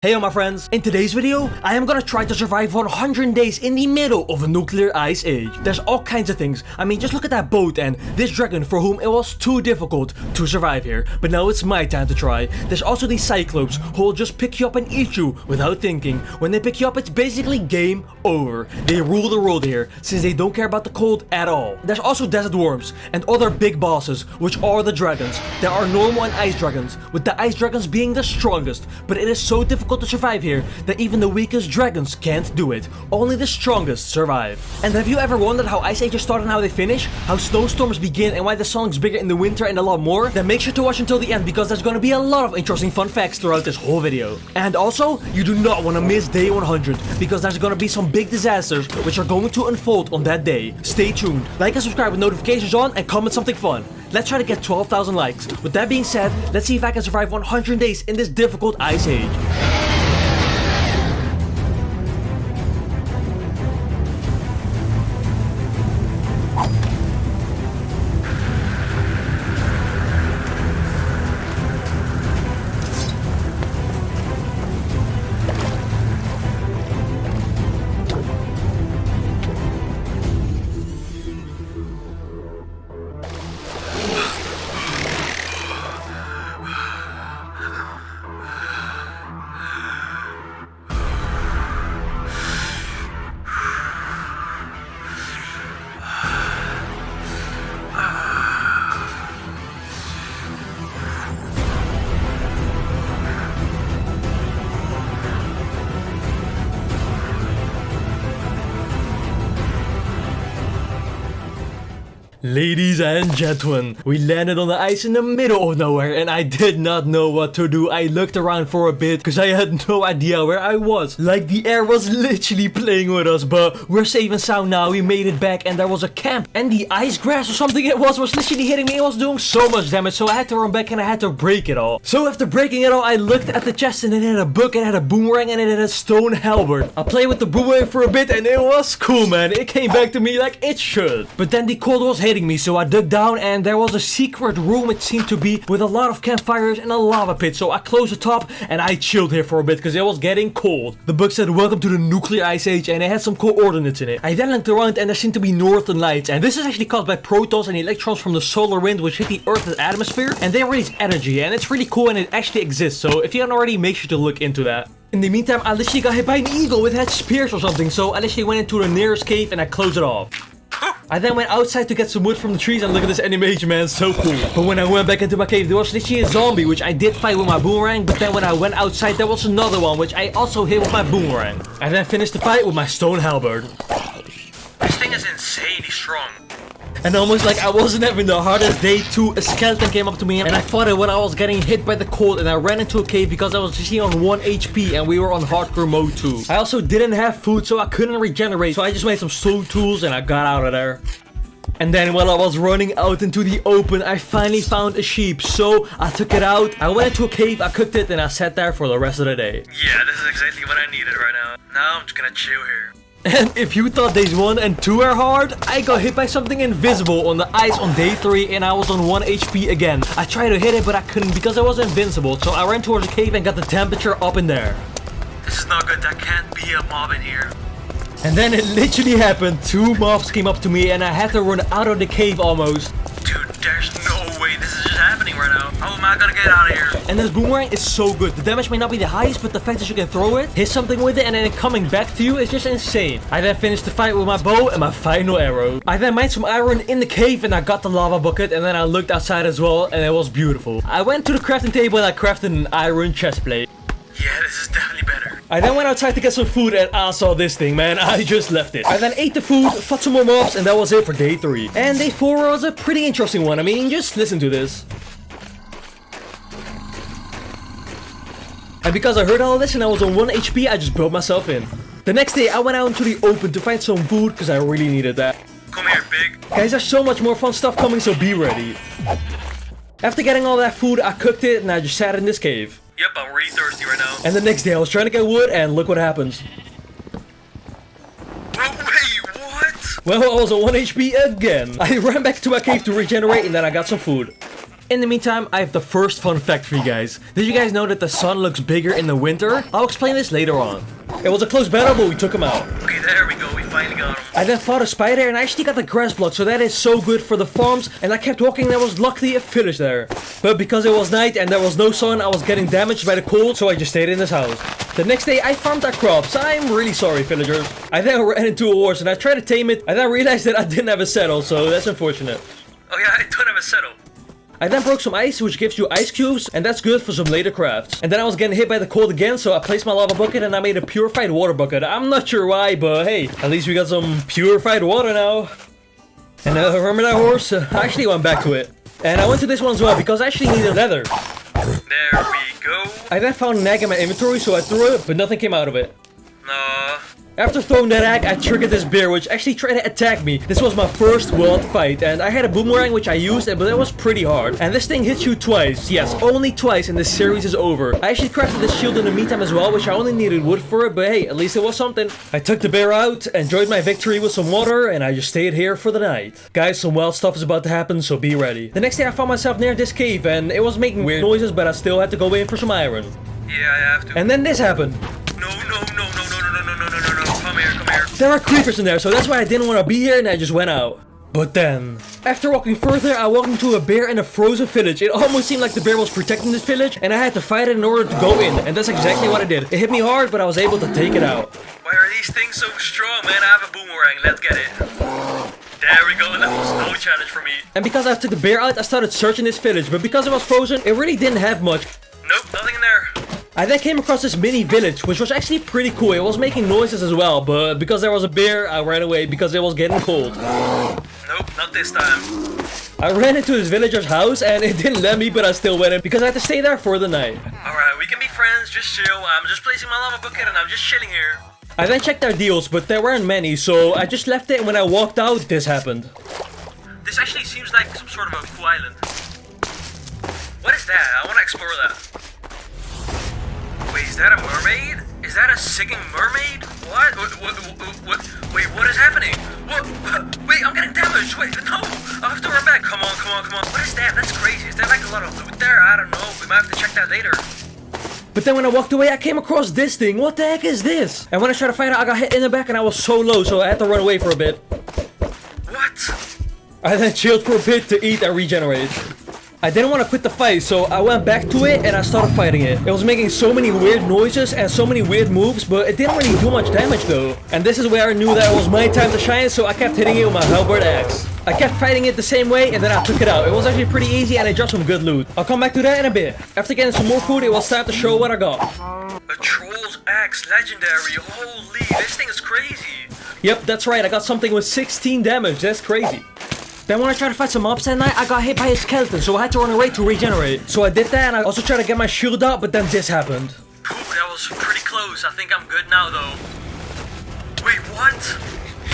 Hey my friends, in today's video, I am gonna try to survive 100 days in the middle of a nuclear ice age. There's all kinds of things. I mean, just look at that boat and this dragon for whom it was too difficult to survive here. But now it's my time to try. There's also these cyclopes who will just pick you up and eat you without thinking. When they pick you up, it's basically game over. They rule the world here, since they don't care about the cold at all. There's also desert worms and other big bosses, which are the dragons. There are normal and ice dragons, with the ice dragons being the strongest. But it is so difficult to survive here that even the weakest dragons can't do it. Only the strongest survive. And have you ever wondered how ice ages start and how they finish? How snowstorms begin and why the song's bigger in the winter and a lot more? Then make sure to watch until the end because there's gonna be a lot of interesting fun facts throughout this whole video. And also, you do not want to miss day 100 because there's gonna be some big disasters which are going to unfold on that day. Stay tuned, like and subscribe with notifications on and comment something fun. Let's try to get 12,000 likes. With that being said, let's see if I can survive 100 days in this difficult ice age. Ladies and gentlemen, we landed on the ice in the middle of nowhere and I did not know what to do. I looked around for a bit because I had no idea where I was. Like the air was literally playing with us, but we're safe and sound now. We made it back and there was a camp and the ice grass or something it was literally hitting me. It was doing so much damage, so I had to run back and I had to break it all. So after breaking it all, I looked at the chest and it had a book, it had a boomerang and it had a stone halberd. I played with the boomerang for a bit and it was cool, man. It came back to me like it should. But then the cold was hitting me, so I dug down and there was a secret room, it seemed to be, with a lot of campfires and a lava pit. So I closed the top and I chilled here for a bit because it was getting cold. The book said welcome to the nuclear ice age and it had some coordinates in it. I then looked around and there seemed to be northern lights, and this is actually caused by protons and electrons from the solar wind which hit the earth's atmosphere and they release energy, and it's really cool and it actually exists. So if you haven't already, make sure to look into that. In the meantime, I literally got hit by an eagle. It had spears or something, so I literally went into the nearest cave and I closed it off. I then went outside to get some wood from the trees and look at this animation, man, so cool. But when I went back into my cave, there was literally a zombie, which I did fight with my boomerang, but then when I went outside, there was another one, which I also hit with my boomerang. I then finished the fight with my stone halberd. This thing is insanely strong. And almost like I wasn't having the hardest day too, a skeleton came up to me and I fought it when I was getting hit by the cold, and I ran into a cave because I was just on 1 HP and we were on hardcore mode too. I also didn't have food, so I couldn't regenerate, so I just made some stone tools and I got out of there. And then while I was running out into the open, I finally found a sheep, so I took it out, I went into a cave, I cooked it, and I sat there for the rest of the day. Yeah, this is exactly what I needed right now. Now I'm just gonna chill here. And if you thought days 1 and 2 were hard, I got hit by something invisible on the ice on day 3 and I was on 1 HP again. I tried to hit it but I couldn't because I was invincible, so I ran towards the cave and got the temperature up in there. This is not good, there can't be a mob in here. And then it literally happened. 2 mobs came up to me and I had to run out of the cave almost. Dude, there's no way this is just happening right now. How am I gonna get out of here? And this boomerang is so good. The damage may not be the highest, but the fact that you can throw it, hit something with it, and then it coming back to you is just insane. I then finished the fight with my bow and my final arrow. I then mined some iron in the cave and I got the lava bucket, and then I looked outside as well and it was beautiful. I went to the crafting table and I crafted an iron chest plate. Yeah, this is definitely better. I then went outside to get some food and I saw this thing, man. I just left it. I then ate the food, fought some more mobs, and that was it for day 3. And day 4 was a pretty interesting one. I mean, just listen to this. And because I heard all this and I was on 1 HP, I just built myself in. The next day, I went out into the open to find some food because I really needed that. Come here, pig. Guys, there's so much more fun stuff coming, so be ready. After getting all that food, I cooked it and I just sat in this cave. Yep, I'm really thirsty right now. And the next day I was trying to get wood and look what happens. Bro, wait, what? Well, I was on 1 HP again. I ran back to my cave to regenerate and then I got some food. In the meantime, I have the first fun fact for you guys. Did you guys know that the sun looks bigger in the winter? I'll explain this later on. It was a close battle, but we took him out. Okay, there we go. We finally got him. I then fought a spider and I actually got the grass block, so that is so good for the farms. And I kept walking and there was luckily a village there. But because it was night and there was no sun, I was getting damaged by the cold, so I just stayed in this house. The next day, I farmed our crops. I'm really sorry, villagers. I then ran into a horse and I tried to tame it. I then realized that I didn't have a saddle, so that's unfortunate. Oh yeah, I don't have a saddle. I then broke some ice, which gives you ice cubes, and that's good for some later crafts. And then I was getting hit by the cold again, so I placed my lava bucket and I made a purified water bucket. I'm not sure why, but hey, at least we got some purified water now. And remember that horse? I actually went back to it. And I went to this one as well, because I actually needed leather. There we go. I then found an egg in my inventory, so I threw it, but nothing came out of it. No. After throwing that egg, I triggered this bear, which actually tried to attack me. This was my first wild fight, and I had a boomerang which I used, but it was pretty hard. And this thing hits you twice. Yes, only twice, and the series is over. I actually crafted this shield in the meantime as well, which I only needed wood for it, but hey, at least it was something. I took the bear out, enjoyed my victory with some water, and I just stayed here for the night. Guys, some wild stuff is about to happen, so be ready. The next day I found myself near this cave, and it was making weird noises, but I still had to go in for some iron. Yeah, I have to. And then this happened. No. Come here. There are creepers in there, so that's why I didn't want to be here and I just went out. But then, after walking further, I walked into a bear in a frozen village. It almost seemed like the bear was protecting this village, and I had to fight it in order to go in. And that's exactly what I did. It hit me hard, but I was able to take it out. Why are these things so strong, man? I have a boomerang. Let's get it. There we go. That was no challenge for me. And because I took the bear out, I started searching this village. But because it was frozen, it really didn't have much. Nope, nothing in there. I then came across this mini village, which was actually pretty cool. It was making noises as well, but because there was a bear, I ran away because it was getting cold. Nope, not this time. I ran into this villager's house and it didn't let me, but I still went in because I had to stay there for the night. Alright, we can be friends, just chill. I'm just placing my lava bucket and I'm just chilling here. I then checked their deals, but there weren't many, so I just left it, and when I walked out, this happened. This actually seems like some sort of a cool island. What is that? I want to explore that. Wait, is that a mermaid? Is that a singing mermaid? What? Wait, what is happening? What? Wait, I'm getting damaged. Wait, no. I'll have to run back. Come on. What is that? That's crazy. Is there like a lot of loot there? I don't know. We might have to check that later. But then when I walked away, I came across this thing. What the heck is this? And when I tried to fight it, I got hit in the back and I was so low, so I had to run away for a bit. What? I then chilled for a bit to eat and regenerate. I didn't want to quit the fight, so I went back to it and I started fighting it. It was making so many weird noises and so many weird moves, but it didn't really do much damage though. And this is where I knew that it was my time to shine, so I kept hitting it with my halberd axe. I kept fighting it the same way and then I took it out. It was actually pretty easy and I dropped some good loot. I'll come back to that in a bit. After getting some more food, it was time to show what I got. A troll's axe, legendary. Holy, this thing is crazy. Yep, that's right. I got something with 16 damage. That's crazy. Then when I tried to fight some mobs that night, I got hit by a skeleton, so I had to run away to regenerate. So I did that, and I also tried to get my shield out, but then this happened. Ooh, that was pretty close. I think I'm good now, though. Wait, what?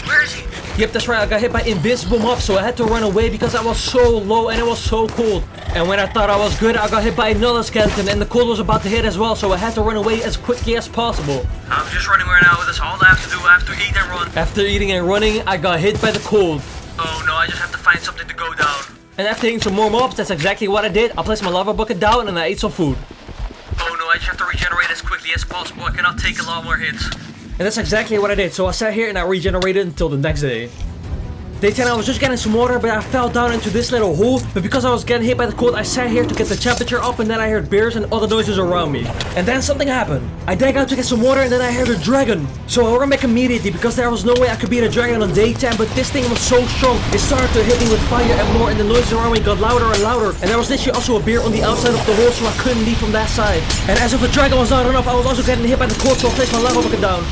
Where is he? Yep, that's right. I got hit by invisible mobs, so I had to run away because I was so low and it was so cold. And when I thought I was good, I got hit by another skeleton, and the cold was about to hit as well, so I had to run away as quickly as possible. I'm just running right now. That's all I have to do. I have to eat and run. After eating and running, I got hit by the cold. Oh no, I just have to find something to go down. And after hitting some more mobs, that's exactly what I did. I placed my lava bucket down and I ate some food. Oh no, I just have to regenerate as quickly as possible. I cannot take a lot more hits. And that's exactly what I did. So I sat here and I regenerated until the next day. Day 10, I was just getting some water, but I fell down into this little hole. But because I was getting hit by the cold, I sat here to get the temperature up, and then I heard bears and other noises around me. And then something happened. I dug out to get some water, and then I heard a dragon. So I ran back immediately because there was no way I could beat a dragon on day 10, but this thing was so strong. It started to hit me with fire and more, and the noises around me got louder and louder. And there was literally also a bear on the outside of the hole, so I couldn't leave from that side. And as if a dragon was not enough, I was also getting hit by the cold, so I placed my lava bucket down.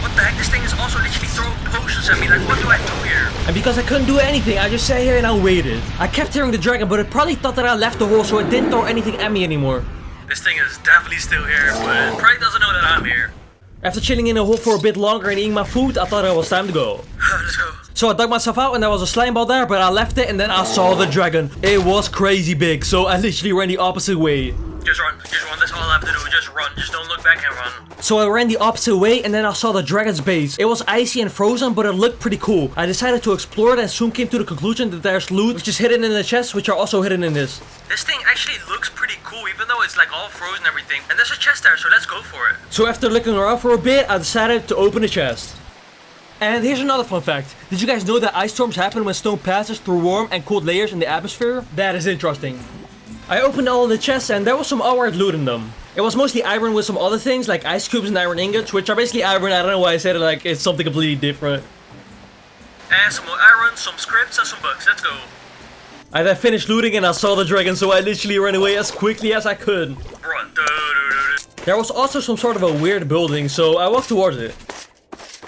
What the heck? This thing is also literally throwing potions at me. Like, what do I do here? And because I couldn't do anything, I just sat here and I waited. I kept hearing the dragon, but it probably thought that I left the hole, so it didn't throw anything at me anymore. This thing is definitely still here, but it probably doesn't know that I'm here. After chilling in the hole for a bit longer and eating my food, I thought it was time to go. Let's go. So I dug myself out and there was a slime ball there, but I left it and then I saw the dragon. It was crazy big, so I literally ran the opposite way. Just run. That's all I have to do. Just run. Just don't look back and run. So I ran the opposite way and then I saw the dragon's base. It was icy and frozen, but it looked pretty cool. I decided to explore it and soon came to the conclusion that there's loot which is hidden in the chests, which are also hidden in this. This thing actually looks pretty cool, even though it's like all frozen and everything. And there's a chest there, so let's go for it. So after looking around for a bit, I decided to open the chest. And here's another fun fact. Did you guys know that ice storms happen when snow passes through warm and cold layers in the atmosphere? That is interesting. I opened all of the chests and there was some alright loot in them. It was mostly iron with some other things like ice cubes and iron ingots, which are basically iron. I don't know why I said it like it's something completely different. And some more iron, some scripts, and some bugs. Let's go. I then finished looting and I saw the dragon, so I literally ran away as quickly as I could. Run. There was also some sort of a weird building, so I walked towards it.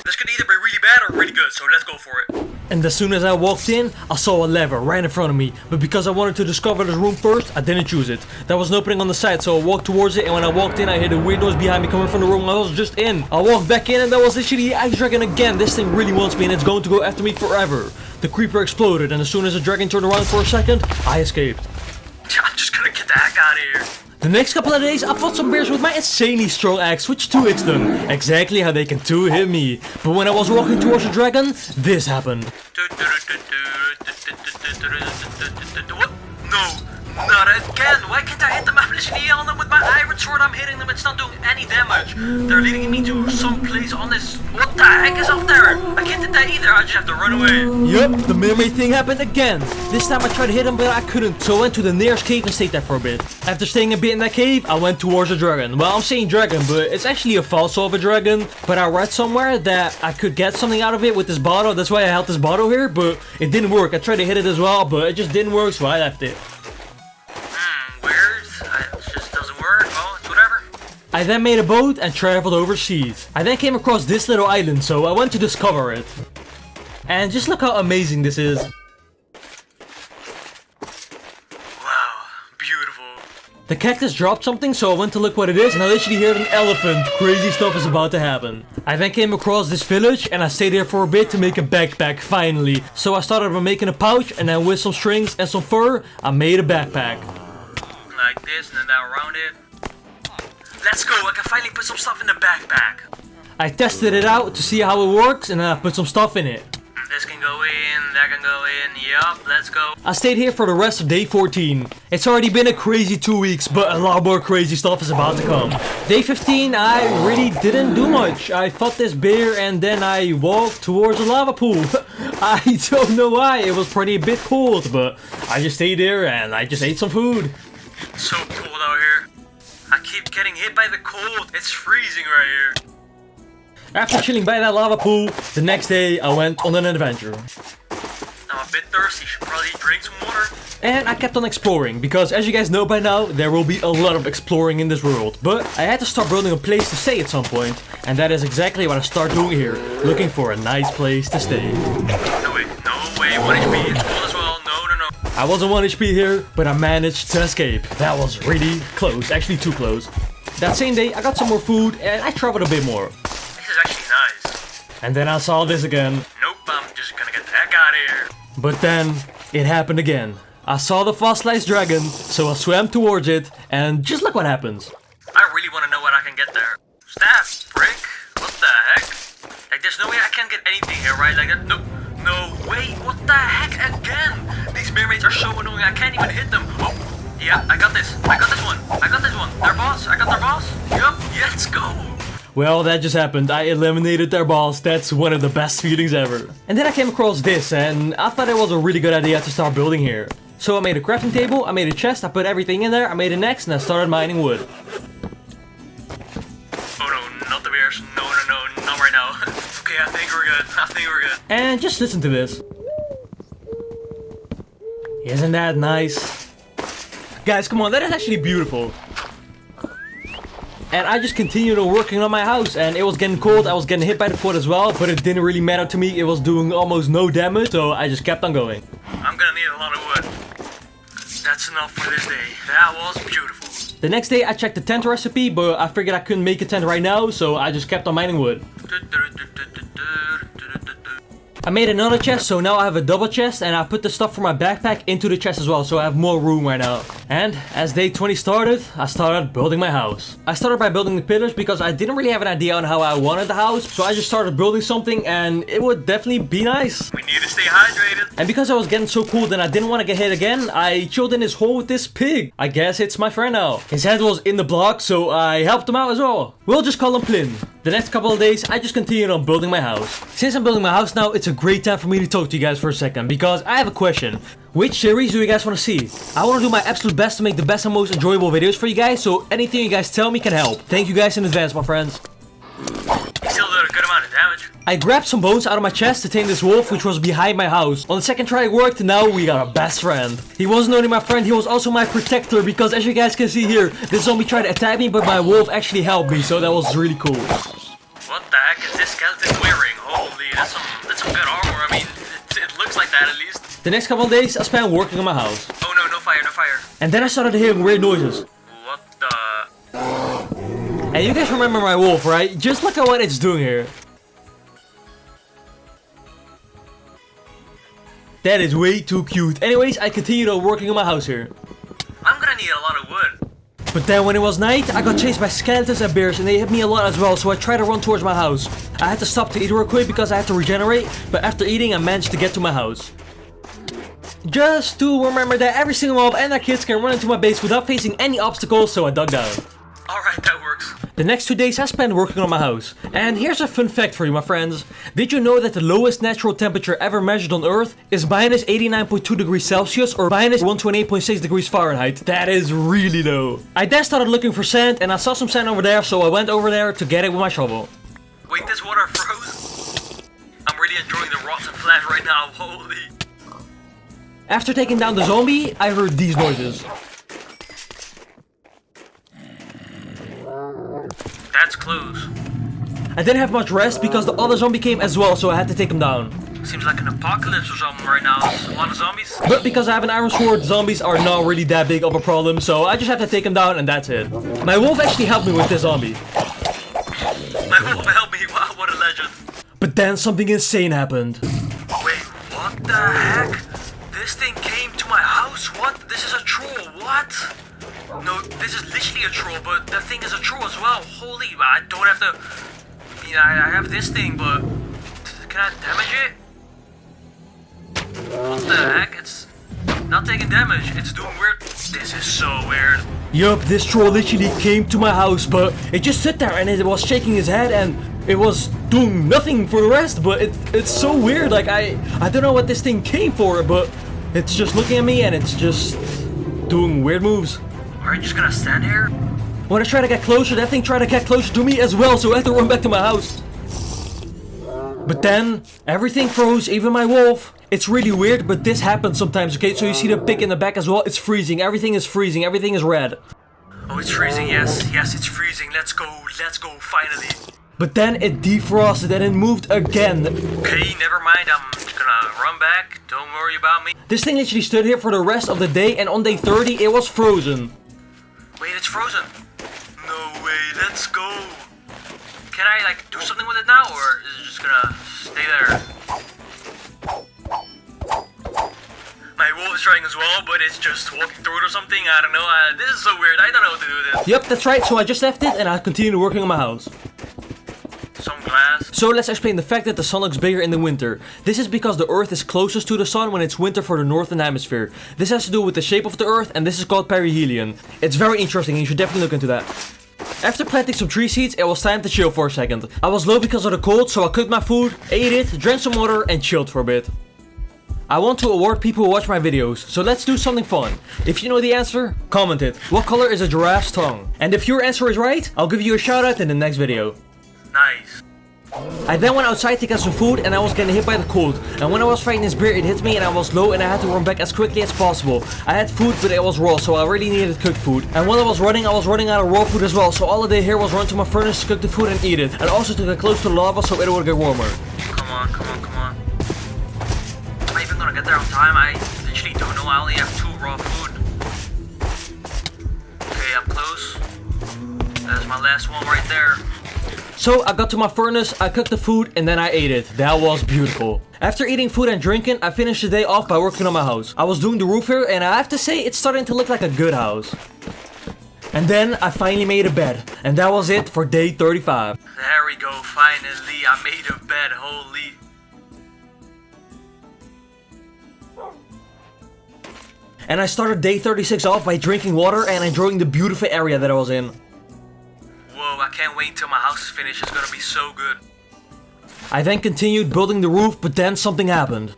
This could either be really bad or really good, so let's go for it. And as soon as I walked in, I saw a lever right in front of me. But because I wanted to discover this room first, I didn't choose it. There was an opening on the side, so I walked towards it, and when I walked in, I heard a weird noise behind me coming from the room I was just in. I walked back in and there was literally the ice dragon again. This thing really wants me and it's going to go after me forever. The creeper exploded, and as soon as the dragon turned around for a second, I escaped. I'm just gonna get the heck out of here. The next couple of days, I fought some bears with my insanely strong axe, which 2x'd them. Exactly how they can 2-hit me. But when I was walking towards the dragon, this happened. What? No, not again. Why can't I hit them? I'm literally on them with my iron sword. I'm hitting them. It's not doing any damage. They're leading me to some place on this. What the heck is up there? I can't hit that either. I just have to run away. Yup, the mermaid thing happened again. This time I tried to hit him, but I couldn't. So I went to the nearest cave and stayed there for a bit. After staying a bit in that cave, I went towards the dragon. Well, I'm saying dragon, but it's actually a fossil of a dragon. But I read somewhere that I could get something out of it with this bottle. That's why I held this bottle here, but it didn't work. I tried to hit it as well, but it just didn't work, so I left it. Weird. It just doesn't work. Well, it's whatever. I then made a boat and traveled overseas. I then came across this little island, so I went to discover it. And just look how amazing this is. Wow, beautiful. The cactus dropped something, so I went to look what it is, and I literally heard an elephant. Crazy stuff is about to happen. I then came across this village, and I stayed there for a bit to make a backpack, finally. So I started by making a pouch, and then with some strings and some fur, I made a backpack. Like this, and then down around it. Let's go, I can finally put some stuff in the backpack. I tested it out to see how it works, and then I put some stuff in it. This can go in, that can go in, yup, let's go. I stayed here for the rest of day 14. It's already been a crazy 2 weeks, but a lot more crazy stuff is about to come. Day 15, I really didn't do much. I fought this bear and then I walked towards a lava pool. I don't know why, it was pretty a bit cold, but I just stayed there and I just ate some food. It's so cold out here. I keep getting hit by the cold, it's freezing right here. After chilling by that lava pool, the next day I went on an adventure. I'm a bit thirsty, should probably drink some water. And I kept on exploring, because as you guys know by now, there will be a lot of exploring in this world. But I had to start building a place to stay at some point, and that is exactly what I started doing here, looking for a nice place to stay. No way, 1 HP, it's cold as well, no. I wasn't 1 HP here, but I managed to escape. That was really close, actually too close. That same day, I got some more food, and I traveled a bit more. This is actually nice. And then I saw this again. Nope, I'm just gonna get the heck out of here. But then, it happened again. I saw the fossilized dragon, so I swam towards it, and just look what happens. I really want to know what I can get there. Staff, brick, what the heck? Like, there's no way I can get anything here, right? Like, no way, what the heck again? These mermaids are so annoying, I can't even hit them. Oh, yeah, I got this one. Their boss, I got their boss. Yup, let's go. Well, that just happened. I eliminated their boss. That's one of the best feelings ever. And then I came across this, and I thought it was a really good idea to start building here. So I made a crafting table, I made a chest, I put everything in there, I made an axe, and I started mining wood. Oh no, not the bears. No, not right now. Okay, I think we're good. And just listen to this. Isn't that nice? Guys, come on, that is actually beautiful. And I just continued on working on my house, and it was getting cold, I was getting hit by the cold as well, but it didn't really matter to me, it was doing almost no damage, so I just kept on going. I'm gonna need a lot of wood. That's enough for this day. That was beautiful. The next day I checked the tent recipe, but I figured I couldn't make a tent right now, so I just kept on mining wood. I made another chest, so now I have a double chest, and I put the stuff from my backpack into the chest as well, so I have more room right now. And as day 20 started, I started building my house. I started by building the pillars because I didn't really have an idea on how I wanted the house, so I just started building something, and it would definitely be nice. We need to stay hydrated. And because I was getting so cold and I didn't want to get hit again, I chilled in this hole with this pig. I guess it's my friend now. His head was in the block, so I helped him out as well. We'll just call him Plin. The next couple of days, I just continued on building my house. Since I'm building my house now, it's a great time for me to talk to you guys for a second, because I have a question. Which series do you guys want to see? I want to do my absolute best to make the best and most enjoyable videos for you guys, so anything you guys tell me can help. Thank you guys in advance, my friends. You still did a good amount of damage. I grabbed some bones out of my chest to tame this wolf, which was behind my house. On the second try it worked, and now we got a best friend. He wasn't only my friend, he was also my protector, because as you guys can see here, this zombie tried to attack me, but my wolf actually helped me, so that was really cool. What the heck is this skeleton wearing? Holy, that's some good armor. I mean, it looks like that at least. The next couple of days, I spent working on my house. Oh no, no fire, no fire. And then I started hearing weird noises. What the... And you guys remember my wolf, right? Just look at what it's doing here. That is way too cute. Anyways, I continued on working on my house here. I'm gonna need a lot of wood. But then when it was night, I got chased by skeletons and bears, and they hit me a lot as well, so I tried to run towards my house. I had to stop to eat real quick because I had to regenerate, but after eating I managed to get to my house. Just to remember that every single mob and their kids can run into my base without facing any obstacles, so I dug down. Alright, that works. The next 2 days I spent working on my house. And here's a fun fact for you, my friends. Did you know that the lowest natural temperature ever measured on Earth is minus 89.2 degrees Celsius or minus 128.6 degrees Fahrenheit? That is really low. I then started looking for sand, and I saw some sand over there, so I went over there to get it with my shovel. Wait, this water froze? I'm really enjoying the rotten flat right now, holy. After taking down the zombie, I heard these noises. That's close. I didn't have much rest because the other zombie came as well, so I had to take him down. Seems like an apocalypse or something right now. A lot of zombies. But because I have an iron sword, zombies are not really that big of a problem, so I just have to take him down and that's it. My wolf actually helped me with this zombie. My wolf helped me, wow, what a legend. But then something insane happened. Wait, what the heck? This thing came to my house? What? This is a troll, what? No, this is literally a troll, but that thing is a troll as well. Holy, I don't have to... Yeah, I have this thing, but... Can I damage it? What the heck? It's not taking damage. It's doing weird... This is so weird. Yup, this troll literally came to my house, but it just sat there and it was shaking his head and it was doing nothing for the rest, but it's so weird. Like, I don't know what this thing came for, but it's just looking at me and it's just doing weird moves. Are you just gonna stand here? When I tried to get closer, that thing tried to get closer to me as well, so I had to run back to my house. But then, everything froze, even my wolf. It's really weird, but this happens sometimes, okay? So you see the pig in the back as well, it's freezing, everything is red. Oh, it's freezing, yes, it's freezing. Let's go, finally. But then it defrosted and it moved again. Okay, never mind, I'm just gonna run back. Don't worry about me. This thing literally stood here for the rest of the day, and on day 30 it was frozen. Wait, it's frozen. No way, let's go. Can I, like, do something with it now, or is it just gonna stay there? My wolf is trying as well, but it's just walking through it or something. I don't know. This is so weird. I don't know what to do with this. Yep, that's right. So I just left it and I continued working on my house. Some glass. So let's explain the fact that the sun looks bigger in the winter. This is because the Earth is closest to the sun when it's winter for the northern hemisphere. This has to do with the shape of the Earth, and this is called perihelion. It's very interesting and you should definitely look into that. After planting some tree seeds, it was time to chill for a second. I was low because of the cold, so I cooked my food, ate it, drank some water and chilled for a bit. I want to award people who watch my videos, so let's do something fun. If you know the answer, comment it. What color is a giraffe's tongue? And if your answer is right, I'll give you a shout out in the next video. Nice. I then went outside to get some food and I was getting hit by the cold. And when I was fighting this bear, it hit me and I was low and I had to run back as quickly as possible. I had food, but it was raw, so I really needed cooked food. And while I was running out of raw food as well, so all I did here was run to my furnace, cook the food and eat it. And also to get close to the lava so it would get warmer. Come on. Am I even gonna get there on time? I literally don't know. I only have 2 raw food. Okay, I'm close. That's my last one right there. So I got to my furnace, I cooked the food, and then I ate it. That was beautiful. After eating food and drinking, I finished the day off by working on my house. I was doing the roof here, and I have to say, it's starting to look like a good house. And then I finally made a bed, and that was it for day 35. There we go, finally, I made a bed, holy. And I started day 36 off by drinking water and enjoying the beautiful area that I was in. Whoa, I can't wait until my house is finished, it's gonna be so good. I then continued building the roof, but then something happened.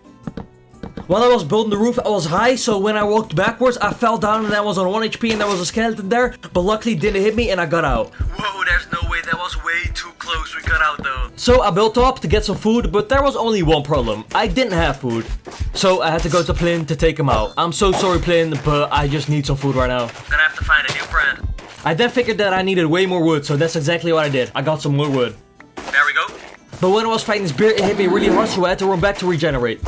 While I was building the roof, I was high, so when I walked backwards, I fell down and I was on 1 HP and there was a skeleton there, but luckily it didn't hit me and I got out. Whoa, there's no way, that was way too close, we got out though. So I built up to get some food, but there was only one problem. I didn't have food. So I had to go to Plyn to take him out. I'm so sorry Plyn, but I just need some food right now. I'm gonna have to find a new friend. I then figured that I needed way more wood, so that's exactly what I did. I got some more wood. There we go. But when I was fighting this bear, it hit me really hard, so I had to run back to regenerate.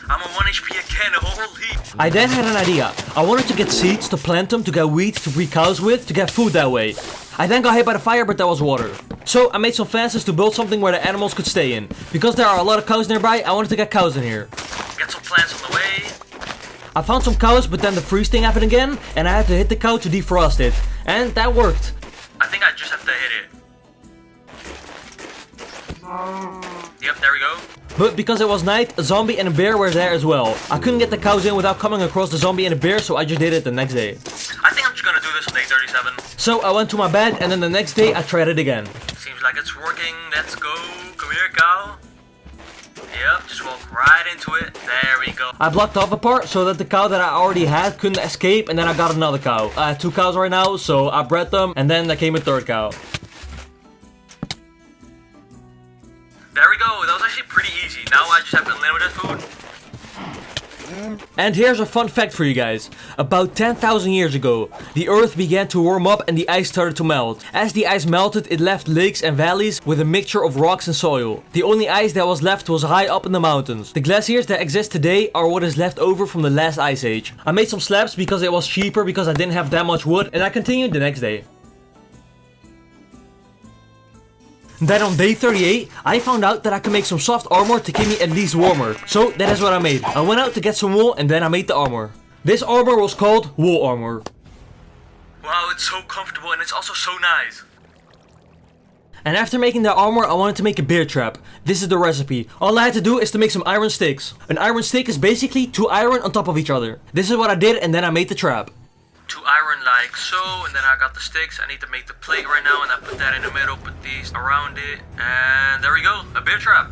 I'm on 1 HP again, holy. I then had an idea. I wanted to get seeds to plant them, to get wheat to breed cows with, to get food that way. I then got hit by the fire, but that was water. So I made some fences to build something where the animals could stay in. Because there are a lot of cows nearby, I wanted to get cows in here. Get some plants on the way. I found some cows, but then the freeze thing happened again, and I had to hit the cow to defrost it. And that worked. I think I just have to hit it. Yep, there we go. But because it was night, a zombie and a bear were there as well. I couldn't get the cows in without coming across the zombie and the bear, so I just did it the next day. I think I'm just gonna do this on day 37. So I went to my bed, and then the next day I tried it again. Seems like it's working. Let's go. Come here, cow. Yep, just walk right into it. There we go. I blocked off a part so that the cow that I already had couldn't escape, and then I got another cow. I have 2 cows right now, so I bred them, and then there came a 3rd cow. There we go. That was actually pretty easy. Now I just have unlimited food. And here's a fun fact for you guys. About 10,000 years ago, the earth began to warm up and the ice started to melt. As the ice melted, it left lakes and valleys with a mixture of rocks and soil. The only ice that was left was high up in the mountains. The glaciers that exist today are what is left over from the last ice age. I made some slabs because it was cheaper because I didn't have that much wood, and I continued the next day. Then on day 38, I found out that I could make some soft armor to keep me at least warmer. So that is what I made. I went out to get some wool and then I made the armor. This armor was called wool armor. Wow, it's so comfortable and it's also so nice. And after making the armor, I wanted to make a bear trap. This is the recipe. All I had to do is to make some iron sticks. An iron stick is basically 2 iron on top of each other. This is what I did and then I made the trap. 2 iron like so, and then I got the sticks. I need to make the plate right now, and I put that in the middle, put these around it, and there we go, a bear trap.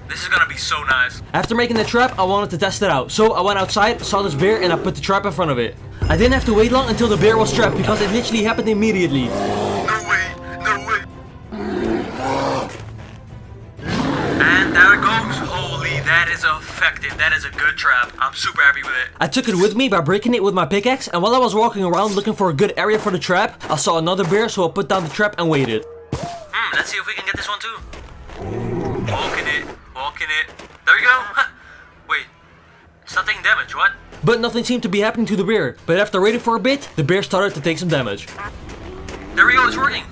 This is gonna be so nice. After making the trap, I wanted to test it out. So I went outside, saw this bear, and I put the trap in front of it. I didn't have to wait long until the bear was trapped, because it literally happened immediately. No way, no way. And there it goes. Holy, that is effective. That is a good trap. I'm super happy with it. I took it with me by breaking it with my pickaxe, and while I was walking around looking for a good area for the trap, I saw another bear, so I put down the trap and waited. Let's see if we can get this one too. Walking it, walking it. There you go. Wait, it's not taking damage, what? But nothing seemed to be happening to the bear. But after waiting for a bit, the bear started to take some damage. There we go, it's working.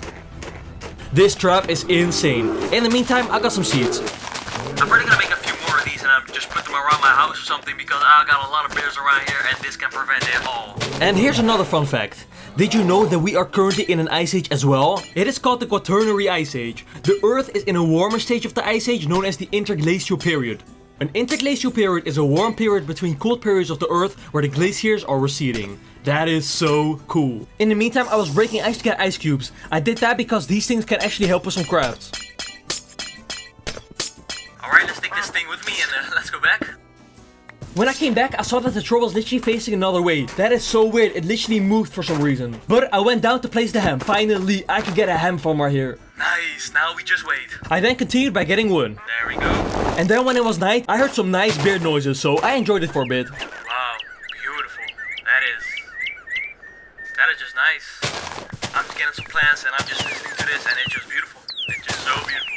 This trap is insane. In the meantime, I got some seeds. I'm probably gonna make a few more of these and I'm just put them around my house or something because I got a lot of bears around here and this can prevent it all. And here's another fun fact. Did you know that we are currently in an ice age as well? It is called the Quaternary Ice Age. The Earth is in a warmer stage of the ice age known as the interglacial period. An interglacial period is a warm period between cold periods of the Earth where the glaciers are receding. That is so cool. In the meantime, I was breaking ice to get ice cubes. I did that because these things can actually help with some crafts. Alright, let's take this thing with me and let's go back. When I came back, I saw that the troll was literally facing another way. That is so weird, it literally moved for some reason. But I went down to place the ham. Finally, I could get a ham from right here. Nice, now we just wait. I then continued by getting wood. There we go. And then when it was night, I heard some nice bear noises, so I enjoyed it for a bit. Wow, beautiful. That is just nice. I'm just getting some plants and I'm just listening to this and it's just beautiful. It's just so beautiful.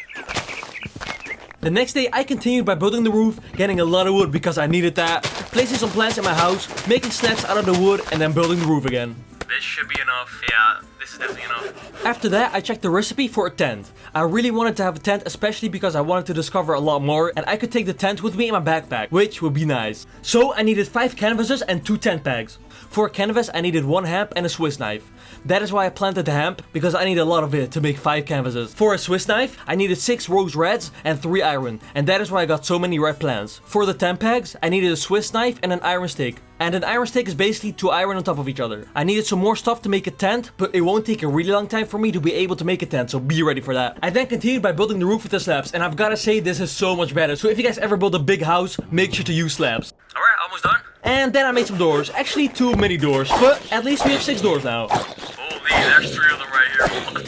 The next day, I continued by building the roof, getting a lot of wood because I needed that, placing some plants in my house, making slabs out of the wood, and then building the roof again. This should be enough. Yeah, this is definitely enough. After that, I checked the recipe for a tent. I really wanted to have a tent, especially because I wanted to discover a lot more, and I could take the tent with me in my backpack, which would be nice. So I needed 5 canvases and 2 tent pegs. For a canvas, I needed 1 hemp and a Swiss knife. That is why I planted the hemp, because I need a lot of it to make 5 canvases. For a Swiss knife, I needed 6 rose reds and 3 iron, and that is why I got so many red plants. For the tent pegs, I needed a Swiss knife and an iron stick. And an iron stick is basically 2 iron on top of each other. I needed some more stuff to make a tent, but it won't take a really long time for me to be able to make a tent, so be ready for that. I then continued by building the roof with the slabs, and I've gotta say this is so much better. So if you guys ever build a big house, make sure to use slabs. Alright, almost done. And then I made some doors. Actually, too many doors, but at least we have 6 doors now. Holy, there's 3 of them right here. What?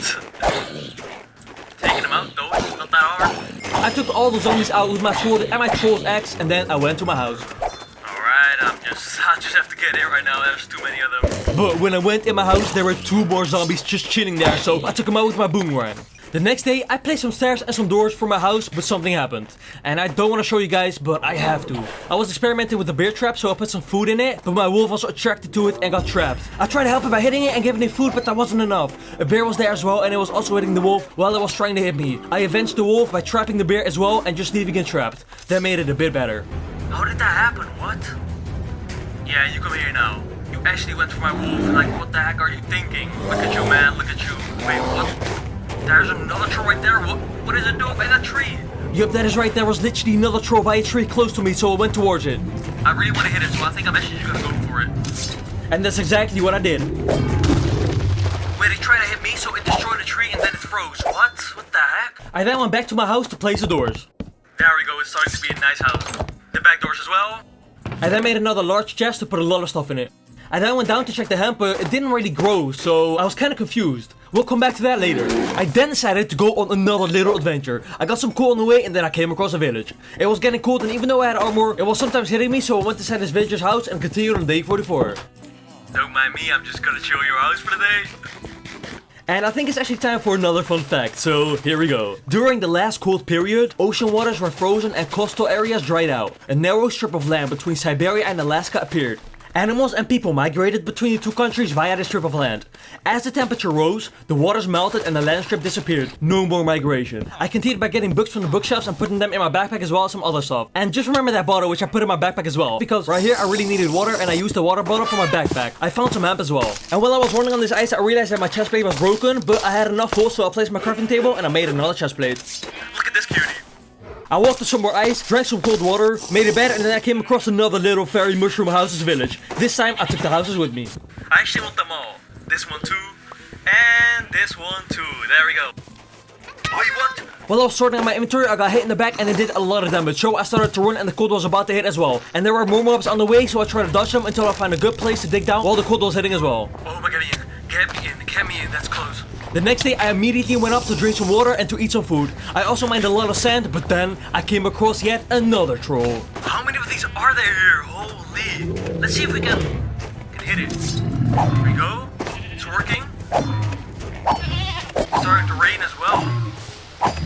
Taking them out though, it's not that hard. I took all the zombies out with my sword and my troll's axe, and then I went to my house. Alright, I just have to get in right now, there's too many of them. But when I went in my house, there were 2 more zombies just chilling there, so I took them out with my boomerang. The next day, I placed some stairs and some doors for my house, but something happened. And I don't want to show you guys, but I have to. I was experimenting with the bear trap, so I put some food in it, but my wolf was attracted to it and got trapped. I tried to help it by hitting it and giving it food, but that wasn't enough. A bear was there as well, and it was also hitting the wolf while it was trying to hit me. I avenged the wolf by trapping the bear as well and just leaving it trapped. That made it a bit better. How did that happen? What? Yeah, you come here now. You actually went for my wolf. Like, what the heck are you thinking? Look at you, man. Look at you. Wait, what? There's another troll right there. What is it doing by that tree? Yup, that is right. There was literally another troll by a tree close to me, so I went towards it. I really want to hit it, so I think I'm actually just gonna go for it. And that's exactly what I did. Wait, it tried to hit me, so it destroyed the tree and then it froze. What? What the heck? I then went back to my house to place the doors. There we go. It's starting to be a nice house. The back doors as well. I then made another large chest to put a lot of stuff in it. I then went down to check the hemp, but it didn't really grow, so I was kind of confused. We'll come back to that later. I then decided to go on another little adventure. I got some coal on the way and then I came across a village. It was getting cold and even though I had armor, it was sometimes hitting me, so I went inside this villager's house and continued on day 44. Don't mind me, I'm just gonna chill your house for the day. And I think it's actually time for another fun fact, so here we go. During the last cold period, ocean waters were frozen and coastal areas dried out. A narrow strip of land between Siberia and Alaska appeared. Animals and people migrated between the 2 countries via this strip of land. As the temperature rose, the waters melted and the land strip disappeared. No more migration. I continued by getting books from the bookshelves and putting them in my backpack as well as some other stuff. And just remember that bottle which I put in my backpack as well. Because right here I really needed water and I used the water bottle for my backpack. I found some hemp as well. And while I was running on this ice I realized that my chest plate was broken, but I had enough holes so I placed my crafting table and I made another chest plate. Look at this cutie. I walked to some more ice, drank some cold water, made a bed, and then I came across another little fairy mushroom houses village. This time I took the houses with me. I actually want them all. This one too, and this one too. There we go. Oh, you what? While I was sorting out my inventory, I got hit in the back and it did a lot of damage, so I started to run and the cold was about to hit as well. And there were more mobs on the way, so I tried to dodge them until I found a good place to dig down while the cold was hitting as well. Oh my god, get me in, that's close. The next day I immediately went up to drink some water and to eat some food. I also mined a lot of sand, but then I came across yet another troll. How many of these are there here? Holy. Let's see if we can hit it. Here we go. It's working. It's starting to rain as well.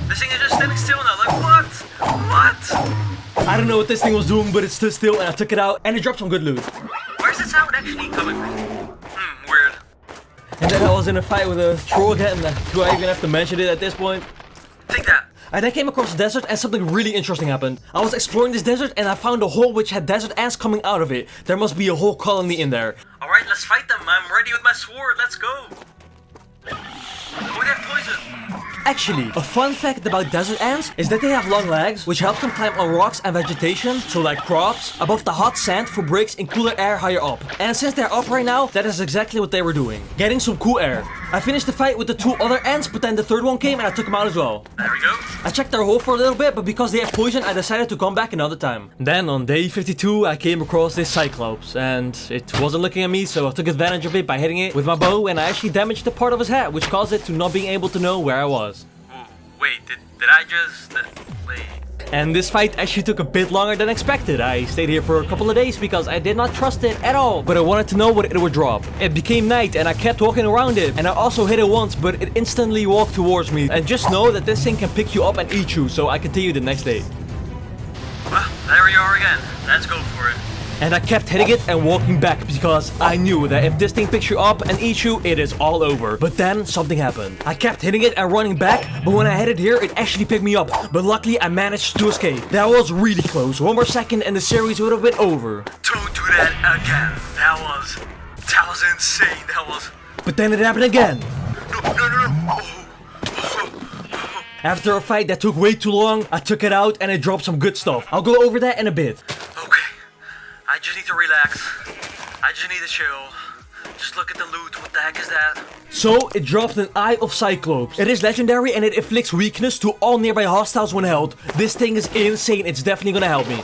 This thing is just standing still now, like what? What? I don't know what this thing was doing, but it stood still and I took it out and it dropped some good loot. Where's that sound actually coming from? Weird. And then I was in a fight with a troll again. Do I even have to mention it at this point? Take that. I then came across a desert and something really interesting happened. I was exploring this desert and I found a hole which had desert ants coming out of it. There must be a whole colony in there. Alright, let's fight them. I'm ready with my sword. Let's go. Oh, they have poison. Actually, a fun fact about desert ants is that they have long legs, which helps them climb on rocks and vegetation, so like crops, above the hot sand for breaks in cooler air higher up. And since they're up right now, that is exactly what they were doing. Getting some cool air. I finished the fight with the 2 other ants, but then the 3rd one came and I took him out as well. There we go. I checked their hole for a little bit, but because they have poison, I decided to come back another time. Then on day 52, I came across this cyclops, and it wasn't looking at me, so I took advantage of it by hitting it with my bow, and I actually damaged the part of his head, which caused it to not being able to know where I was. Wait, did I just... wait... And this fight actually took a bit longer than expected. I stayed here for a couple of days because I did not trust it at all. But I wanted to know what it would drop. It became night and I kept walking around it. And I also hit it once, but it instantly walked towards me. And just know that this thing can pick you up and eat you. So I continued the next day. Well, there we are again. Let's go for it. And I kept hitting it and walking back because I knew that if this thing picks you up and eats you, it is all over. But then something happened. I kept hitting it and running back, but when I hit it here, it actually picked me up. But luckily, I managed to escape. That was really close. One more second and the series would have been over. Don't do that again. That was insane. That was... But then it happened again. No. After a fight that took way too long, I took it out and it dropped some good stuff. I'll go over that in a bit. Okay. I just need to relax. I just need to chill. Just look at the loot. What the heck is that? So, it dropped an Eye of Cyclops. It is legendary and it inflicts weakness to all nearby hostiles when held. This thing is insane. It's definitely gonna help me.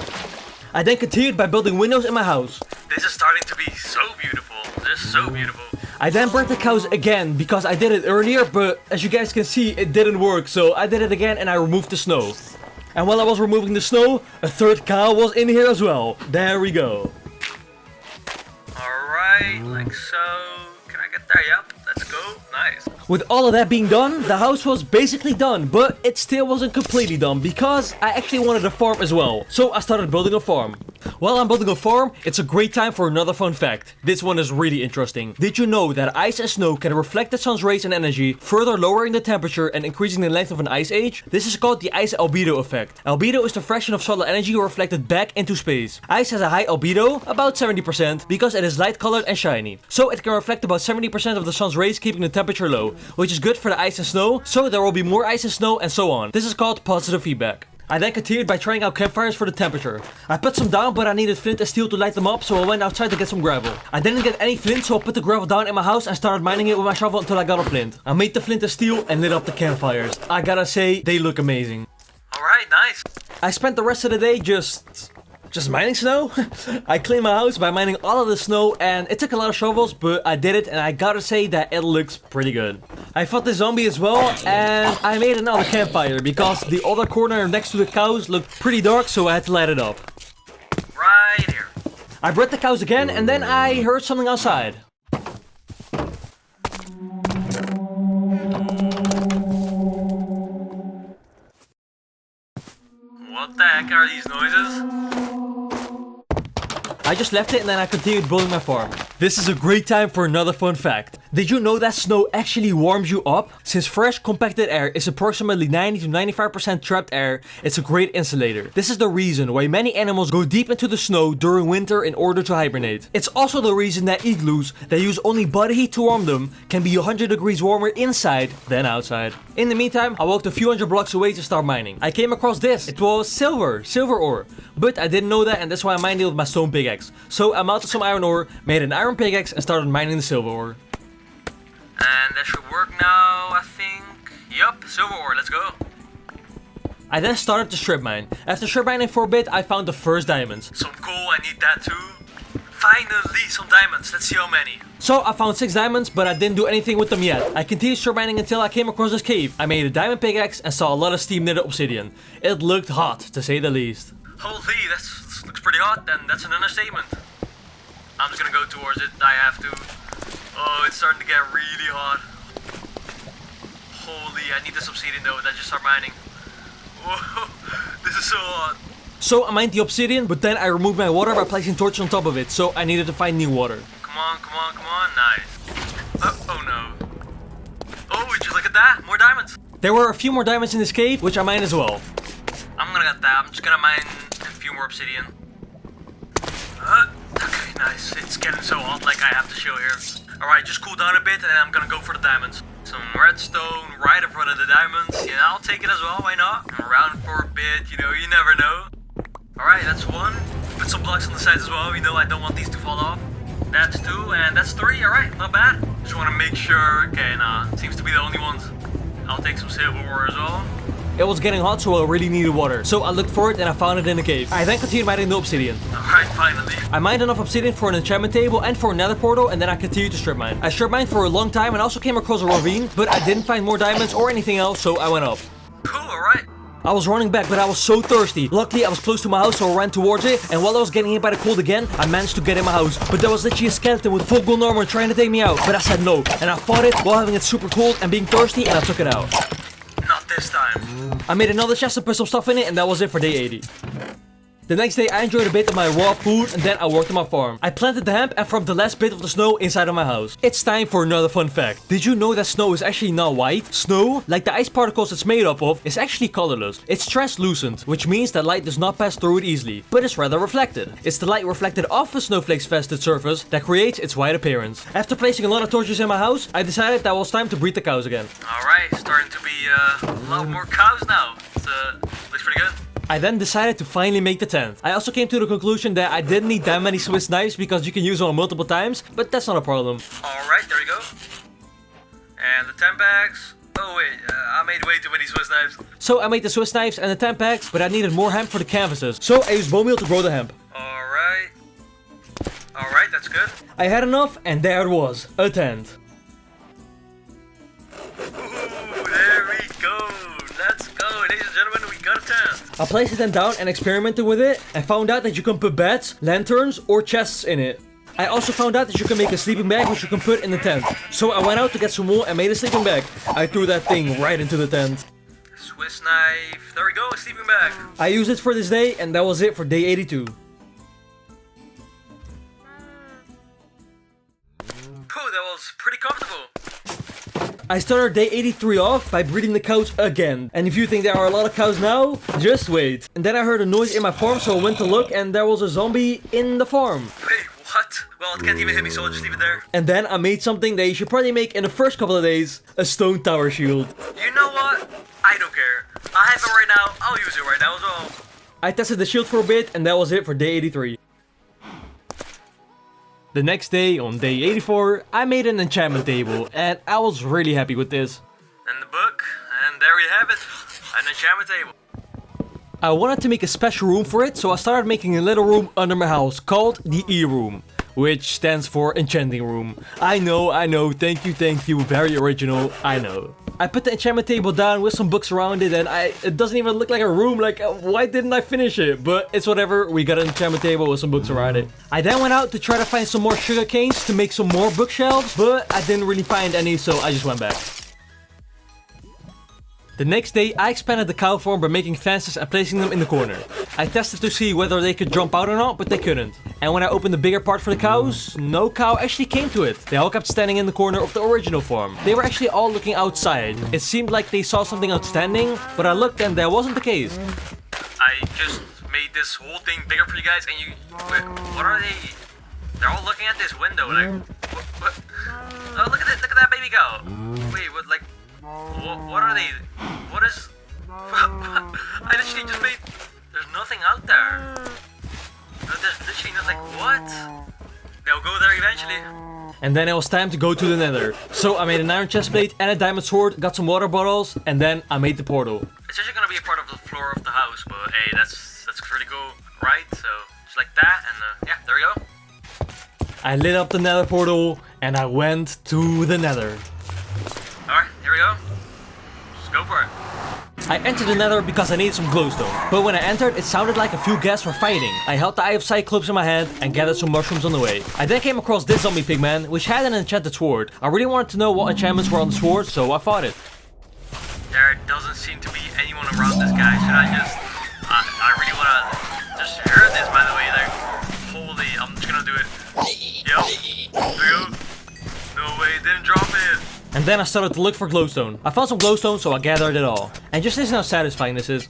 I then continued by building windows in my house. This is starting to be so beautiful. Just so beautiful. I then burnt the cows again because I did it earlier, but as you guys can see, it didn't work. So I did it again and I removed the snow. And while I was removing the snow, a third cow was in here as well. There we go. Alright, like so. Can I get there? Yep, let's go. Nice. With all of that being done, the house was basically done, but it still wasn't completely done because I actually wanted a farm as well. So I started building a farm. While I'm building a farm, it's a great time for another fun fact. This one is really interesting. Did you know that ice and snow can reflect the sun's rays and energy, further lowering the temperature and increasing the length of an ice age? This is called the ice albedo effect. Albedo is the fraction of solar energy reflected back into space. Ice has a high albedo, about 70%, because it is light colored and shiny. So it can reflect about 70% of the sun's rays, keeping the temperature low, which is good for the ice and snow, so there will be more ice and snow and so on. This is called positive feedback. I then continued by trying out campfires for the temperature. I put some down, but I needed flint and steel to light them up, so I went outside to get some gravel. I didn't get any flint, so I put the gravel down in my house and started mining it with my shovel until I got a flint. I made the flint and steel and lit up the campfires. I gotta say, they look amazing. Alright, nice. I spent the rest of the day just mining snow. I cleaned my house by mining all of the snow and it took a lot of shovels, but I did it and I gotta say that it looks pretty good. I fought the zombie as well and I made another campfire because the other corner next to the cows looked pretty dark, so I had to light it up. Right here. I bred the cows again and then I heard something outside. What the heck are these noises? I just left it and then I continued building my farm. This is a great time for another fun fact. Did you know that snow actually warms you up? Since fresh compacted air is approximately 90 to 95% trapped air, it's a great insulator. This is the reason why many animals go deep into the snow during winter in order to hibernate. It's also the reason that igloos that use only body heat to warm them can be 100 degrees warmer inside than outside. In the meantime, I walked a few hundred blocks away to start mining. I came across this. It was silver ore. But I didn't know that and that's why I mined it with my stone pickaxe. So I melted some iron ore, made an iron pickaxe and started mining the silver ore. And that should work now, I think. Yup, silver ore, let's go. I then started to strip mine. After strip mining for a bit, I found the first diamonds. Some coal, I need that too. Finally, some diamonds, let's see how many. So I found 6 diamonds, but I didn't do anything with them yet. I continued strip mining until I came across this cave. I made a diamond pickaxe and saw a lot of steam near the obsidian. It looked hot, to say the least. Holy, that looks pretty hot, and that's an understatement. I'm just gonna go towards it, I have to. Oh, it's starting to get really hot. Holy, I need this obsidian though, that just start mining. Whoa, this is so hot. So I mined the obsidian, but then I removed my water by placing torches on top of it, so I needed to find new water. Come on, nice. Oh no. Oh, would you look at that? More diamonds. There were a few more diamonds in this cave, which I mined as well. I'm gonna get that, I'm just gonna mine a few more obsidian. Okay, nice. It's getting so hot, like I have to chill here. Alright, just cool down a bit and then I'm gonna go for the diamonds. Some redstone right in front of the diamonds. Yeah, I'll take it as well, why not? I'm around for a bit, you know, you never know. Alright, that's 1. Put some blocks on the sides as well, you know I don't want these to fall off. That's 2 and that's 3, alright, not bad. Just wanna make sure, okay, nah, seems to be the only ones. I'll take some silver ore as well. It was getting hot, so I really needed water. So I looked for it and I found it in the cave. I then continued mining the obsidian. Alright, finally. I mined enough obsidian for an enchantment table and for another portal, and then I continued to strip mine. I strip mined for a long time and also came across a ravine, but I didn't find more diamonds or anything else, so I went up. Cool, alright. I was running back, but I was so thirsty. Luckily, I was close to my house, so I ran towards it, and while I was getting hit by the cold again, I managed to get in my house. But there was literally a skeleton with full gold armor trying to take me out, but I said no, and I fought it while having it super cold and being thirsty, and I took it out. Not this time. I made another chest and put some stuff in it, and that was it for day 80. The next day I enjoyed a bit of my raw food and then I worked on my farm. I planted the hemp and farmed the last bit of the snow inside of my house. It's time for another fun fact. Did you know that snow is actually not white? Snow, like the ice particles it's made up of, is actually colorless. It's translucent, which means that light does not pass through it easily, but is rather reflected. It's the light reflected off the snowflake's vested surface that creates its white appearance. After placing a lot of torches in my house, I decided that it was time to breed the cows again. Alright, starting to be a lot more cows now. Looks pretty good. I then decided to finally make the tent. I also came to the conclusion that I didn't need that many Swiss knives because you can use them multiple times, but that's not a problem. Alright, there we go. And the 10 bags. Oh wait, I made way too many Swiss knives. So I made the Swiss knives and the 10 packs, but I needed more hemp for the canvases. So I used bone meal to grow the hemp. Alright. Alright, that's good. I had enough and there it was, a tent. Ooh, there we go. Let's go, ladies and gentlemen, we got a tent. I placed it then down and experimented with it and found out that you can put beds, lanterns or chests in it. I also found out that you can make a sleeping bag which you can put in the tent. So I went out to get some wool and made a sleeping bag. I threw that thing right into the tent. Swiss knife. There we go, a sleeping bag. I used it for this day and that was it for day 82. Oh, that was pretty comfortable. I started day 83 off by breeding the cows again. And if you think there are a lot of cows now, just wait. And then I heard a noise in my farm, so I went to look and there was a zombie in the farm. Wait, what? Well, it can't even hit me, so I'll just leave it there. And then I made something that you should probably make in the first couple of days. A stone tower shield. You know what? I don't care. I have it right now. I'll use it right now as well. I tested the shield for a bit and that was it for day 83. The next day, on day 84, I made an enchantment table, and I was really happy with this. And the book, and there we have it, an enchantment table. I wanted to make a special room for it, so I started making a little room under my house called the E-room, which stands for enchanting room. I know, thank you, very original, I know. I put the enchantment table down with some books around it and it doesn't even look like a room, like why didn't I finish it? But it's whatever, we got an enchantment table with some books around it. I then went out to try to find some more sugar canes to make some more bookshelves, but I didn't really find any, so I just went back. The next day, I expanded the cow farm by making fences and placing them in the corner. I tested to see whether they could jump out or not, but they couldn't. And when I opened the bigger part for the cows, no cow actually came to it. They all kept standing in the corner of the original farm. They were actually all looking outside. It seemed like they saw something outstanding, but I looked and that wasn't the case. I just made this whole thing bigger for you guys, and you... Wait, what are they? They're all looking at this window, like... What? Oh, look at that baby cow. Wait, what, like... What are they? What is... I literally just made... There's nothing out there. There's literally not, like, what? They'll go there eventually. And then it was time to go to the nether. So I made an iron chest plate and a diamond sword, got some water bottles, and then I made the portal. It's actually gonna be a part of the floor of the house, but hey, that's pretty cool, right? So, just like that, and yeah, there we go. I lit up the nether portal, and I went to the nether. Alright, here we go. Just go for it. I entered the nether because I needed some glowstone, but when I entered it sounded like a few ghasts were fighting. I held the Eye of Cyclops in my hand and gathered some mushrooms on the way. I then came across this zombie pigman, which had an enchanted sword. I really wanted to know what enchantments were on the sword, so I fought it. There doesn't seem to be anyone around this guy. Should I just... I really wanna just hear this, by the way. Like, holy, I'm just gonna do it. Yep, there we go. No way, it didn't drop it. And then I started to look for glowstone. I found some glowstone, so I gathered it all. And just listen how satisfying this is.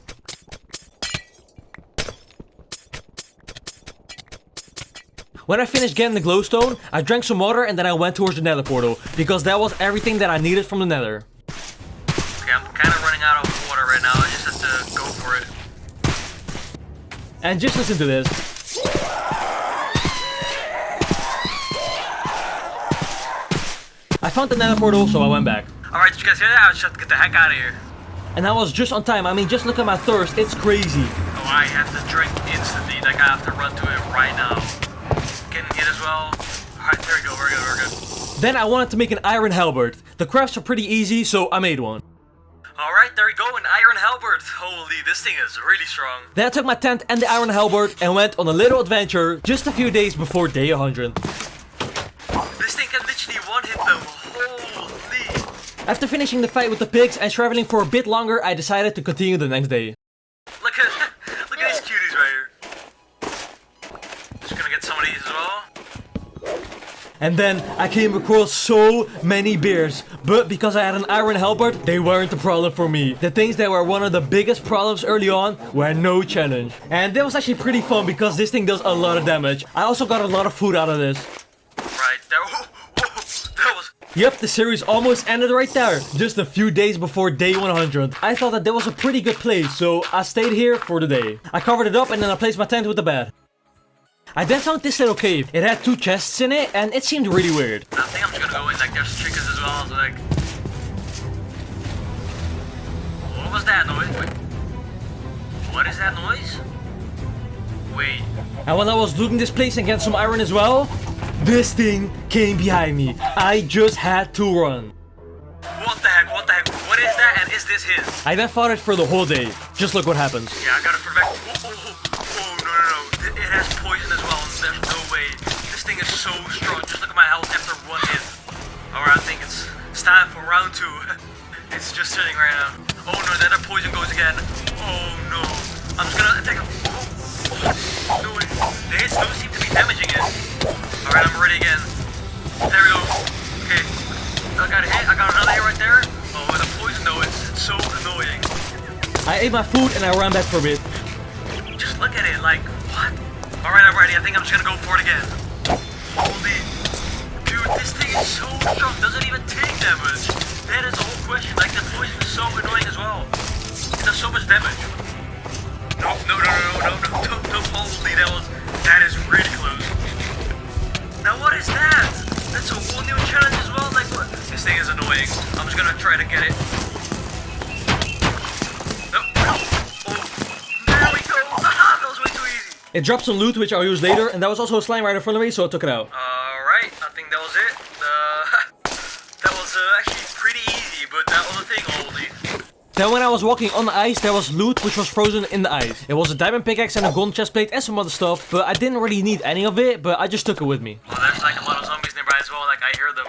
When I finished getting the glowstone, I drank some water and then I went towards the nether portal, because that was everything that I needed from the nether. Okay, I'm kind of running out of water right now. I just have to go for it. And just listen to this. I found the nether portal, so I went back. Alright, did you guys hear that? I just have to get the heck out of here. And I was just on time. I mean, just look at my thirst. It's crazy. Oh, I have to drink instantly. Like, I have to run to it right now. Getting hit as well. Alright, there we go. We're good. Then I wanted to make an iron halberd. The crafts are pretty easy, so I made one. Alright, there we go. An iron halberd. Holy, this thing is really strong. Then I took my tent and the iron halberd and went on a little adventure just a few days before day 100. This thing can literally one-hit them. Holy. After finishing the fight with the pigs and traveling for a bit longer, I decided to continue the next day. Look at these cuties right here. And then I came across so many bears, but because I had an iron halberd, they weren't a problem for me. The things that were one of the biggest problems early on were no challenge. And that was actually pretty fun because this thing does a lot of damage. I also got a lot of food out of this. Right there. That was... Yep, the series almost ended right there, just a few days before day 100. I thought that was a pretty good place, so I stayed here for the day. I covered it up and then I placed my tent with the bed. I then found this little cave. It had 2 chests in it and it seemed really weird. I think I'm just gonna go in, like there's chickens as well, so like... What was that noise? Wait. What is that noise? Wait. And when I was looting this place and getting some iron as well, this thing came behind me. I just had to run. What the heck? What the heck? What is that? And is this his? I then fought it for the whole day. Just look what happens. Yeah, I got it for the back. No. It has poison as well. There's no way. This thing is so strong. Just look at my health after 1 hit. Alright, I think it's time for round 2. It's just sitting right now. Oh no, then the poison goes again. Oh no. I'm just gonna attack him. No, the hits don't seem to be damaging it. Alright, I'm ready again. There we go. Okay. I got a hit. I got another hit right there. Oh, and the poison though, it's so annoying. I ate my food and I ran back for a bit. Just look at it, like, what? Alright, I'm ready. I think I'm just gonna go for it again. Holy. Dude, this thing is so strong. Doesn't even take damage. That is the whole question. Like, the poison is so annoying as well. It does so much damage. No. Holy, that is really close. Now, what is that? That's a whole new challenge as well. Like, what? This thing is annoying. I'm just gonna try to get it. No. Oh, there we go. Haha, that was way too easy. It dropped some loot which I'll use later, and that was also a slime right in front of me, so I took it out. Alright, I think that was it. That was actually pretty easy, but that other thing, holy. Then when I was walking on the ice, there was loot which was frozen in the ice. It was a diamond pickaxe and a golden chest plate and some other stuff, but I didn't really need any of it, but I just took it with me. Well, there's like a lot of zombies nearby as well, like I hear them.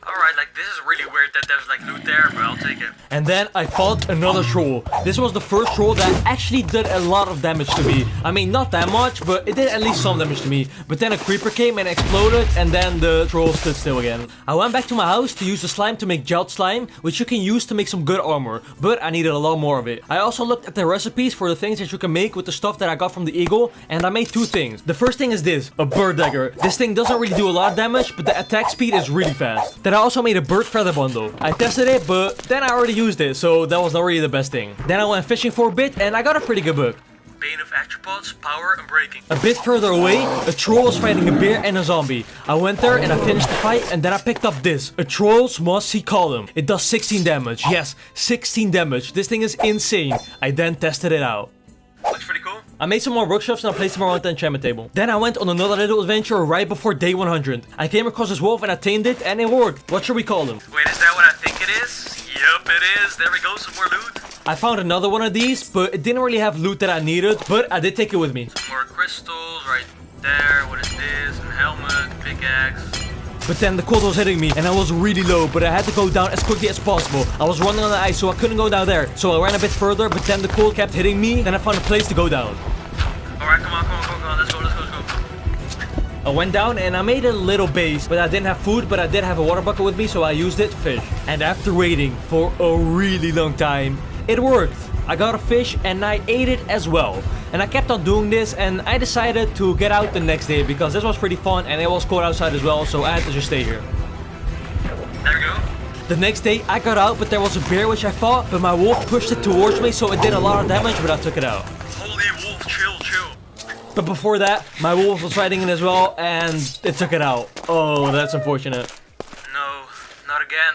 Alright, like this is really weird that there's like loot there, but I'll take it. And then I fought another troll. This was the first troll that actually did a lot of damage to me. I mean, not that much, but it did at least some damage to me. But then a creeper came and exploded, and then the troll stood still again. I went back to my house to use the slime to make gelled slime, which you can use to make some good armor, but I needed a lot more of it. I also looked at the recipes for the things that you can make with the stuff that I got from the eagle, and I made 2 things. The first thing is this, a bird dagger. This thing doesn't really do a lot of damage, but the attack speed is really fast. Then I also made a bird feather bundle. I tested it, but then I already used it, so that was not really the best thing. Then I went fishing for a bit, and I got a pretty good book. Bane of Arthropods, Power and Breaking. A bit further away, a troll was fighting a bear and a zombie. I went there and I finished the fight, and then I picked up this. A Troll's Mossy Column. It does 16 damage. Yes, 16 damage. This thing is insane. I then tested it out. Looks pretty cool. I made some more bookshelves and I placed them around the enchantment table. Then I went on another little adventure right before day 100. I came across this wolf and I tamed it, and it worked. What should we call him? Wait, is that what I think it is? Yup, it is. There we go, some more loot. I found another one of these, but it didn't really have loot that I needed, but I did take it with me. Some more crystals right there. What is this? A helmet, pickaxe. But then the cold was hitting me and I was really low, but I had to go down as quickly as possible. I was running on the ice, so I couldn't go down there. So I ran a bit further, but then the cold kept hitting me. Then I found a place to go down. Alright, come on. Let's go. I went down and I made a little base, but I didn't have food, but I did have a water bucket with me, so I used it to fish. And after waiting for a really long time, it worked. I got a fish and I ate it as well. And I kept on doing this, and I decided to get out the next day because this was pretty fun and it was cold outside as well, so I had to just stay here. There we go. The next day I got out, but there was a bear which I fought, but my wolf pushed it towards me, so it did a lot of damage, but I took it out. Holy wolf, chill. But before that, my wolf was fighting it as well, and it took it out. Oh, that's unfortunate. No, not again.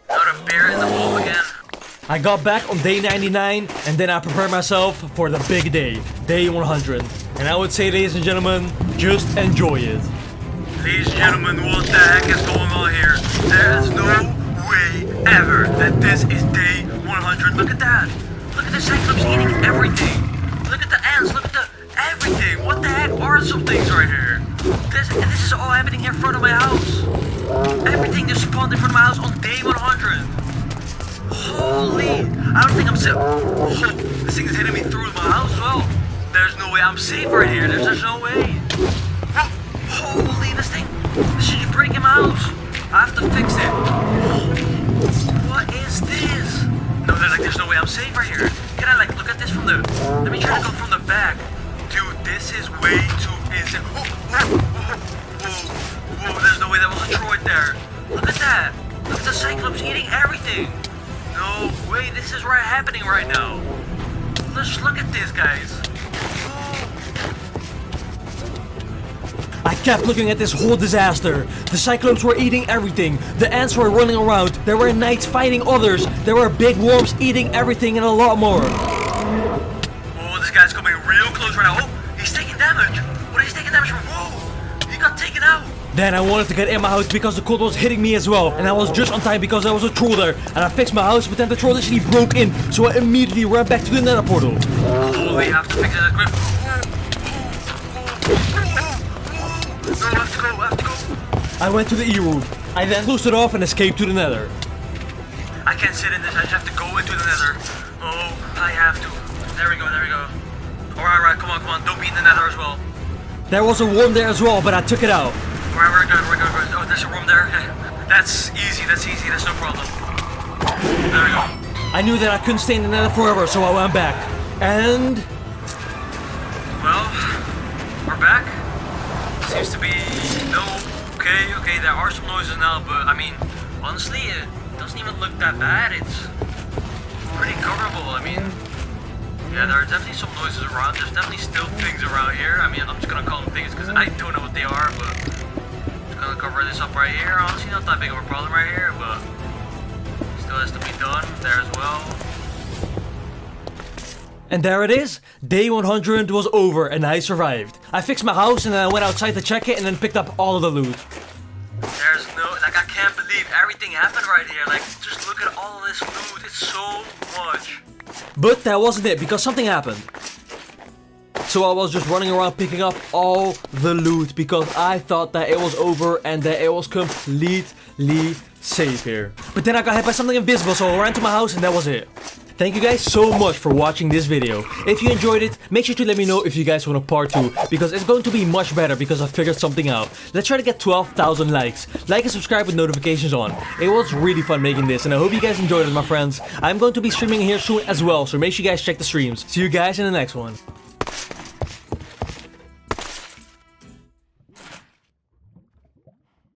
Not a bear and the wolf again. I got back on day 99, and then I prepared myself for the big day, day 100. And I would say, ladies and gentlemen, just enjoy it. Ladies and gentlemen, what the heck is going on here? There's no way ever that this is day 100. Look at that. Look at the cyclops eating everything. Look at the ants. Look at the everything. What the heck are some things right here? This is all happening in front of my house. Everything just spawned in front of my house on day 100. Holy! I don't think I'm safe. Oh, this thing is hitting me through my house as well. There's no way I'm safe right here. There's no way. Holy, this thing. This is breaking my house. I have to fix it. What is this? No, like, there's no way I'm safe right here. Can I like look at this from the... Let me try to go from the back. Dude, this is way too insane. Whoa, there's no way that was a droid there. Look at that. Look at the Cyclops eating everything. No way, this is right happening right now. Let's look at this, guys. I kept looking at this whole disaster. The Cyclops were eating everything. The ants were running around. There were knights fighting others. There were big worms eating everything and a lot more. Oh, this guy's coming real close right now. Oh, he's taking damage. What is he taking damage from? Whoa, he got taken out. Then I wanted to get in my house because the cold was hitting me as well. And I was just on time because there was a troll there. And I fixed my house, but then the troll actually broke in. So I immediately ran back to the nether portal. Holy, I have to fix it quick. No, I have to go. I went to the E-room. I then closed it off and escaped to the nether. I can't sit in this, I just have to go into the nether. Oh, I have to. There we go. Alright, come on, don't be in the nether as well. There was a worm there as well, but I took it out. Alright, we're good. Oh, there's a room there. Okay. That's easy, that's no problem. There we go. I knew that I couldn't stay in the nether forever, so I went back. And... well, we're back. Seems to be no... Okay, there are some noises now, but I mean, honestly, it doesn't even look that bad. It's pretty coverable. I mean, yeah, there are definitely some noises around. There's definitely still things around here. I mean, I'm just gonna call them things because I don't know what they are, but I'm just gonna cover this up right here. Honestly, not that big of a problem right here, but still has to be done there as well. And there it is. Day 100 was over and I survived. I fixed my house and then I went outside to check it and then picked up all of the loot. There's no, like, I can't believe everything happened right here. Like, just look at all of this loot. It's so much. But that wasn't it because something happened. So I was just running around picking up all the loot because I thought that it was over and that it was completely safe here. But then I got hit by something invisible, so I ran to my house and that was it. Thank you guys so much for watching this video. If you enjoyed it, make sure to let me know if you guys want a part 2 because it's going to be much better because I figured something out. Let's try to get 12,000 likes. Like and subscribe with notifications on. It was really fun making this and I hope you guys enjoyed it, my friends. I'm going to be streaming here soon as well, so make sure you guys check the streams. See you guys in the next one.